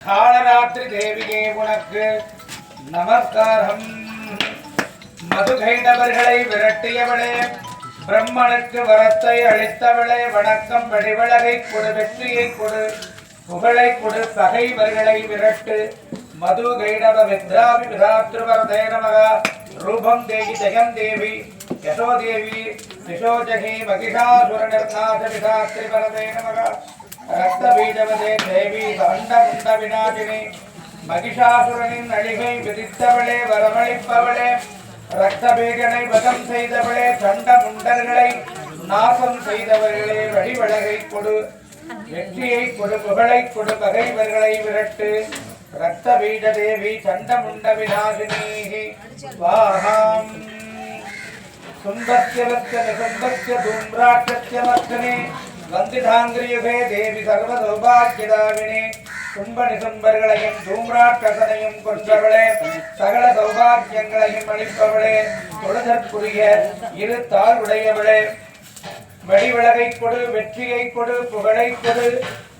காளராத்திரி தேவியே உனக்கு நமஸ்காரம். மதுகைடவர்களை விரட்டியவளே, பிரம்மனுக்கு வரத்தை அளித்தவளே வணக்கம். படிவளகை கொடு, வெற்றியை கொடு, புகழை கொடு, பகைவர்களை விரட்டு. மது கைடவ வித்ராபி விதாத்ருவரதே நமக. ரூபம் தேவி ஜெயம் தேவி யசோதேவி விசோஜகி மகிஷாசுர நிர்நாத விதாத்ரி வரதே நமக. ரக்தபீஜவதே தேவி தண்ட குண்ட விநாசினி மகிஷாசுரனின் அழிகை விதித்தவளே, வரமளிப்பவளே, ரக்தபீஜனை வதம் செய்தவளே, சண்ட முண்டர்களை நாசம் செய்தவர்களே வழிவழகை கொடு, வெற்றியை கொடு, புகழை கொடு, பகைவர்களை விரட்டு. ரக்தபீஜ தேவி சண்டமுண்ட விநாசினி வாஹாம். சுந்தர்யவத்ய நிசுந்தர்ய தூம்ராட்சத்ய மர்த்தனே வந்திதாங்கிரியுகே தேவி சர்வ சௌபாகியதாவினே. துன்ப நிசும்பர்களையும் தூம்ராட்சசனையும் கொன்றவளே, சகல சௌபாகியங்களையும் அளிப்பவளே, தொழுதற்குரிய இரு தாழ்வுடையவளே, வடிவிளகை கொடு, வெற்றியை கொடு, புகழை கொடு,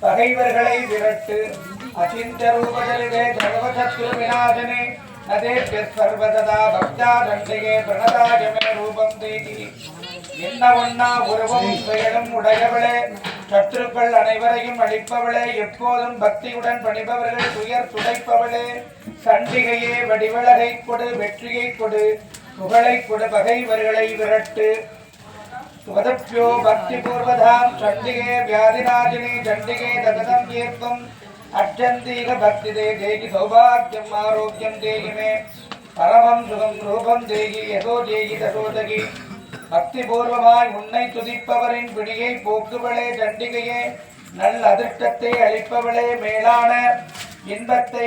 பகைவர்களை விரட்டு. அச்சிந்தரூபஜலிதே சர்வசத்ரு விநாசனே நதே சர்வதா பக்தா தண்டிகே பிரணதாஜமே ரூபம் தேகி. என்ன ஒன்னா உருவம் செயலும் உடையவளே, சத்துருக்கள் அனைவரையும் அளிப்பவளே, எப்போதும் பக்தியுடன் பணிபவர்கள் துயர் துடைப்பவளே, சண்டிகையே வடிவழகை கொடு, வெற்றியை கொடு, புகழை கொடு, பகைவர்களை விரட்டு. स्वदप्यो भक्तिपूर्वधां चण्डिके व्याधिनाशिनी चण्डिके ददनं कीर्तम् अत्यन्तीक भक्तिदे देहि सौभाग्यम् आरोग्यं देहि मे परमं सुखं रूपं देहि यशो देहि तशोदगि. பக்திபூர்வமாய் உன்னை துதிப்பவரின் பிடியை போக்குவளே சண்டிகையே, நல் அதிர்ஷ்டத்தை அளிப்பவளே, மேலான இன்பத்தை